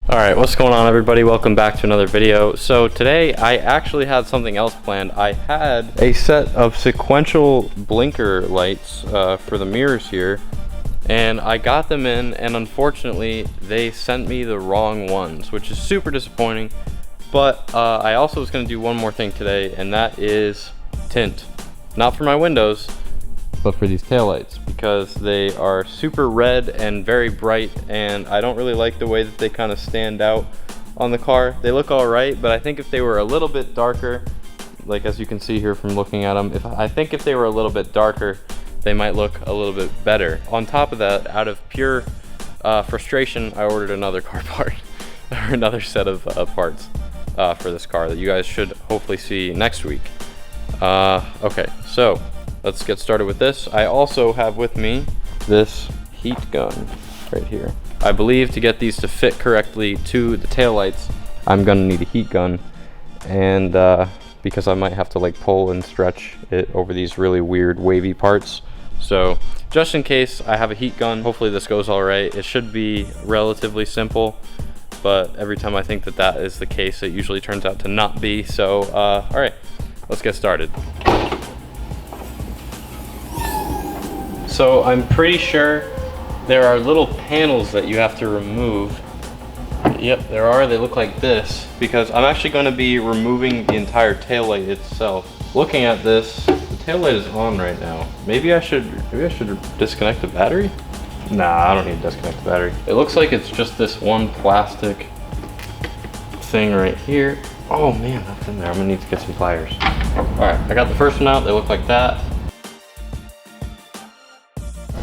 Alright, what's going on everybody? Welcome back to another video. So today I actually had something else planned. I had a set of sequential blinker lights for the mirrors here, and I got them in, and unfortunately they sent me the wrong ones, which is super disappointing. But I also was going to do one more thing today, and that is tint. Not for my windows, but for these taillights, because they are super red and very bright, and I don't really like the way that they kind of stand out on the car. They look all right, but I think if they were a little bit darker, like as you can see here from looking at them, I think if they were a little bit darker, they might look a little bit better. On top of that, out of pure frustration, I ordered another car part, or another set of parts for this car that you guys should hopefully see next week. Okay, so let's get started with this. I also have with me this heat gun right here. I believe to get these to fit correctly to the taillights, I'm gonna need a heat gun, and because I might have to like pull and stretch it over these really weird wavy parts. So just in case I have a heat gun, hopefully this goes all right. It should be relatively simple, but every time I think that that is the case, it usually turns out to not be. So all right, let's get started. So I'm pretty sure there are little panels that you have to remove. Yep, there are. They look like this, because I'm actually going to be removing the entire taillight itself. Looking at this, the taillight is on right now. Maybe I should disconnect the battery? Nah, I don't need to disconnect the battery. It looks like it's just this one plastic thing right here. Oh man, that's in there. I'm gonna need to get some pliers. All right, I got the first one out. They look like that.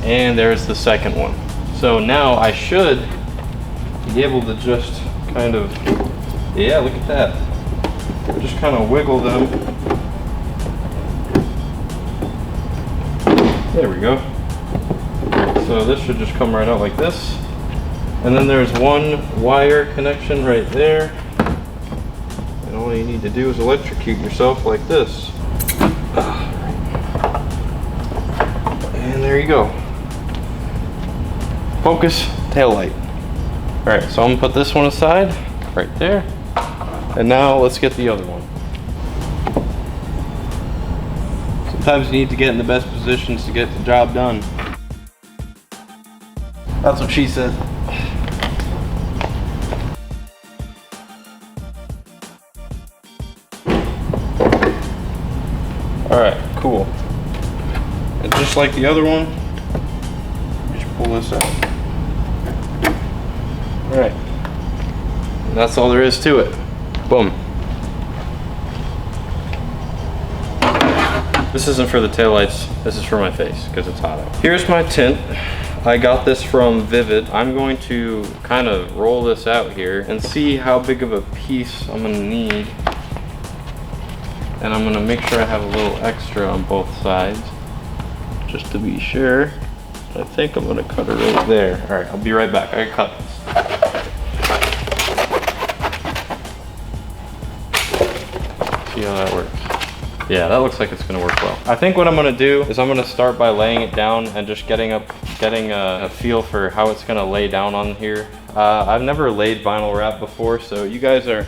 And there's the second one. So now I should be able to just kind of, yeah, look at that. Just kind of wiggle them. There we go. So this should just come right out like this. And then there's one wire connection right there. And all you need to do is electrocute yourself like this. And there you go. Focus taillight. All right, so I'm gonna put this one aside right there. And now let's get the other one. Sometimes you need to get in the best positions to get the job done. That's what she said. All right, cool. And just like the other one, just pull this out. All right, and that's all there is to it. Boom. This isn't for the taillights, this is for my face because it's hot out. Here's my tint. I got this from Vivid. I'm going to kind of roll this out here and see how big of a piece I'm gonna need. And I'm gonna make sure I have a little extra on both sides, just to be sure. I think I'm gonna cut it right there. All right, I'll be right back. I cut this. See how that works. Yeah, that looks like it's gonna work well. I think what I'm gonna do is I'm gonna start by laying it down and just getting a feel for how it's gonna lay down on here. I've never laid vinyl wrap before, so you guys are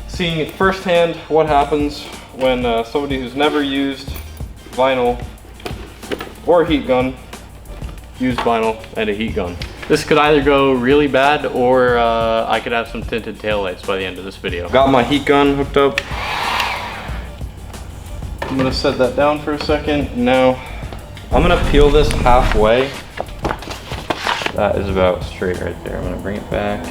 seeing it firsthand what happens when somebody who's never used vinyl or a heat gun use vinyl and a heat gun. This could either go really bad, or I could have some tinted taillights by the end of this video. Got my heat gun hooked up. I'm gonna set that down for a second. Now, I'm gonna peel this halfway. That is about straight right there. I'm gonna bring it back.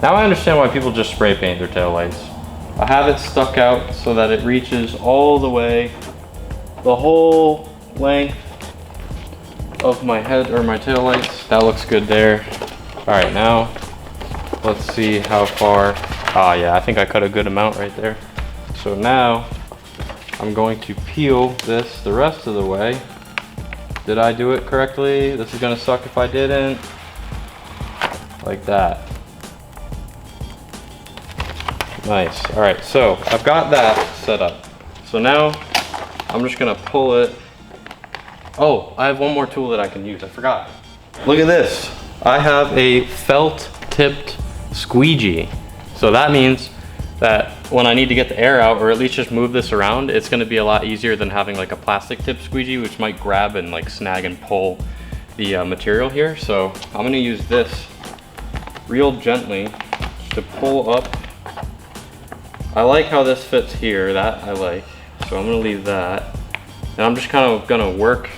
Now I understand why people just spray paint their taillights. I have it stuck out so that it reaches all the way, the whole length of my head or my taillights. That looks good there. All right, now let's see how far. Ah, yeah, I think I cut a good amount right there. So now I'm going to peel this the rest of the way. Did I do it correctly? This is gonna suck if I didn't. Like that. Nice. All right, so I've got that set up. So now I'm just gonna pull it. Oh, I have one more tool that I can use. I forgot. Look at this. I have a felt tipped squeegee. So that means that when I need to get the air out, or at least just move this around, it's gonna be a lot easier than having like a plastic tip squeegee, which might grab and like snag and pull the material here. So I'm gonna use this real gently to pull up. I like how this fits here, that I like. So I'm gonna leave that. And I'm just kind of gonna work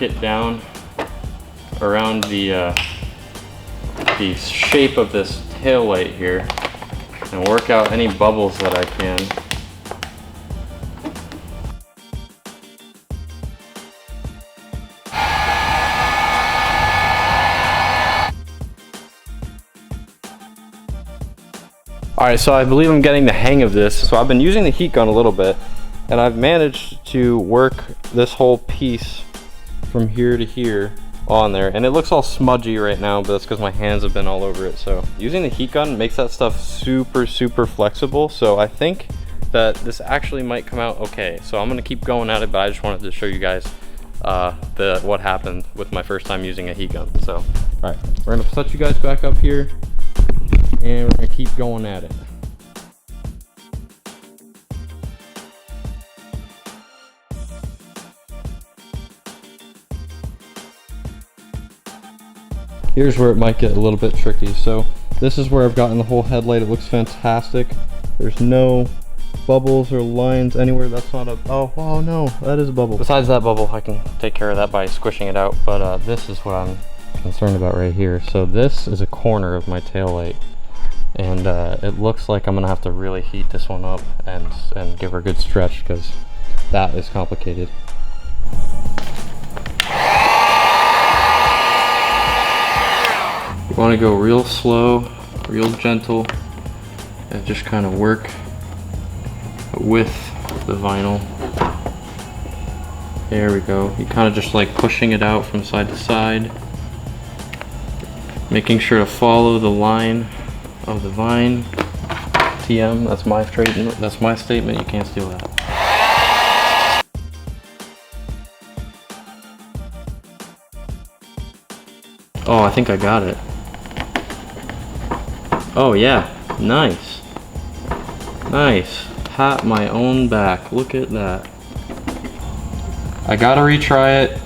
it down around the shape of this tail light here and work out any bubbles that I can. All right, so I believe I'm getting the hang of this. So I've been using the heat gun a little bit, and I've managed to work this whole piece from here to here on there, and it looks all smudgy right now, but that's because my hands have been all over it. So using the heat gun makes that stuff super flexible. So I think that this actually might come out okay. So I'm gonna keep going at it, but I just wanted to show you guys what happened with my first time using a heat gun. So all right, we're gonna set you guys back up here, and we're gonna keep going at it. Here's where it might get a little bit tricky. So this is where I've gotten the whole headlight. It looks fantastic. There's no bubbles or lines anywhere. That's not a, oh no, that is a bubble. Besides that bubble, I can take care of that by squishing it out. But this is what I'm concerned about right here. So this is a corner of my tail light, and it looks like I'm gonna have to really heat this one up and give her a good stretch, because that is complicated. You want to go real slow, real gentle, and just kind of work with the vinyl. There we go. You kind of just like pushing it out from side to side, making sure to follow the line of the vine. TM, that's my statement, you can't steal that. Oh, I think I got it. Oh yeah, nice. Nice. Pat my own back. Look at that. I gotta retry it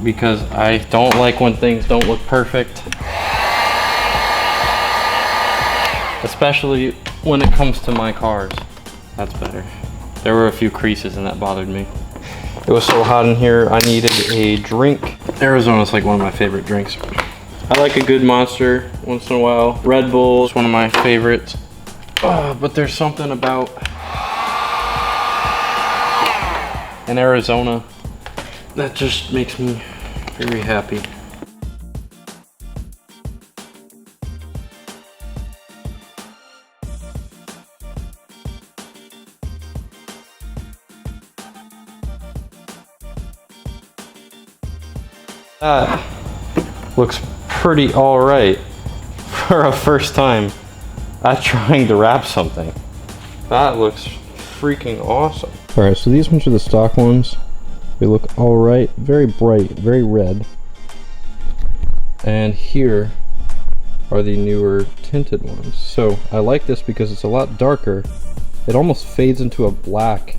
because I don't like when things don't look perfect. Especially when it comes to my cars. That's better. There were a few creases and that bothered me. It was so hot in here, I needed a drink. Arizona's like one of my favorite drinks. I like a good Monster once in a while. Red Bull is one of my favorites. But there's something about in Arizona that just makes me very happy. That looks pretty all right for a first time at trying to wrap something. That looks freaking awesome. All right, so these ones are the stock ones. They look all right, very bright, very red. And here are the newer tinted ones. So I like this because it's a lot darker. It almost fades into a black,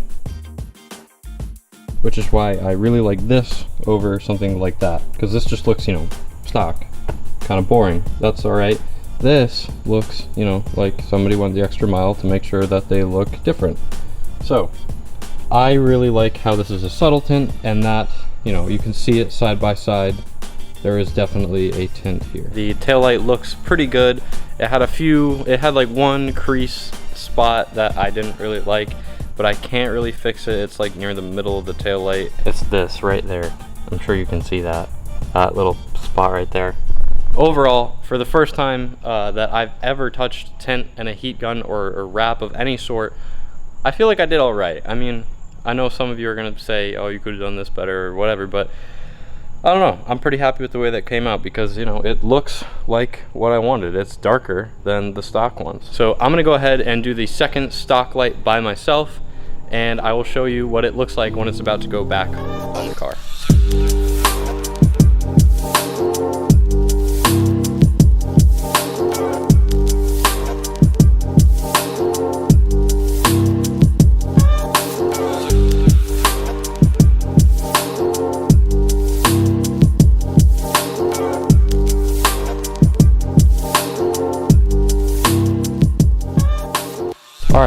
which is why I really like this over something like that, because this just looks, you know, stock, kind of boring. That's all right. This looks, you know, like somebody went the extra mile to make sure that they look different. So I really like how this is a subtle tint, and that, you know, you can see it side by side. There is definitely a tint here. The taillight looks pretty good. It had like one crease spot that I didn't really like, but I can't really fix it. It's like near the middle of the tail light. It's this right there. I'm sure you can see that little spot right there. Overall, for the first time that I've ever touched tint and a heat gun or wrap of any sort, I feel like I did all right. I mean, I know some of you are gonna say, oh, you could have done this better or whatever, but I don't know. I'm pretty happy with the way that came out because, you know, it looks like what I wanted. It's darker than the stock ones. So I'm gonna go ahead and do the second stock light by myself, and I will show you what it looks like when it's about to go back on the car.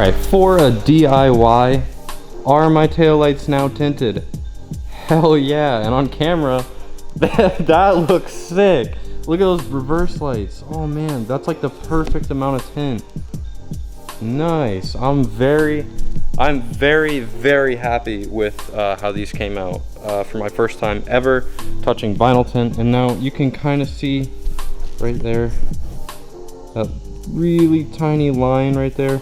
right, for a DIY, are my taillights now tinted? Hell yeah, and on camera, that looks sick. Look at those reverse lights. Oh man, that's like the perfect amount of tint. Nice. I'm very, very happy with how these came out for my first time ever touching vinyl tint. And now you can kind of see right there, that really tiny line right there.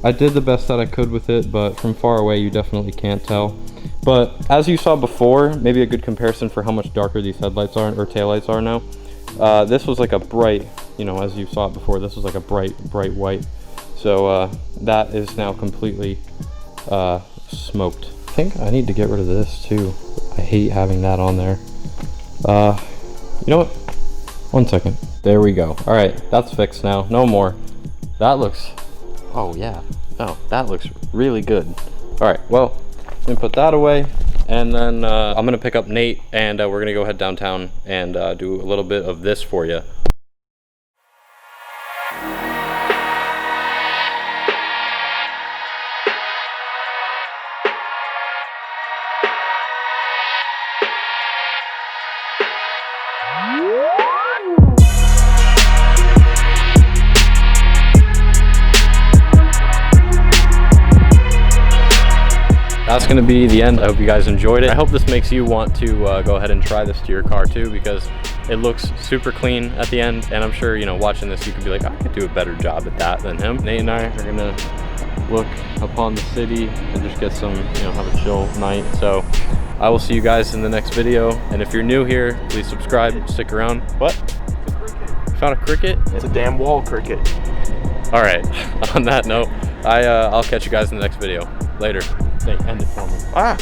I did the best that I could with it, but from far away you definitely can't tell. But as you saw before, maybe a good comparison for how much darker these headlights are, or taillights are now. This was like a bright, you know, as you saw it before, this was like a bright white. So that is now completely smoked. I think I need to get rid of this too. I hate having that on there. You know what? 1 second. There we go. All right, that's fixed now. No more. That looks, oh yeah. Oh, that looks really good. All right, well, let me put that away. And then I'm gonna pick up Nate and we're gonna go head downtown and do a little bit of this for you. That's gonna be the end. I hope you guys enjoyed it. I hope this makes you want to go ahead and try this to your car too, because it looks super clean at the end. And I'm sure, you know, watching this, you could be like, I could do a better job at that than him. Nate and I are gonna look upon the city and just get some, you know, have a chill night. So I will see you guys in the next video. And if you're new here, please subscribe, stick around. What? You found a cricket? It's a damn wall cricket. All right, on that note, I'll catch you guys in the next video. Later. Nate, end it for me. Ah!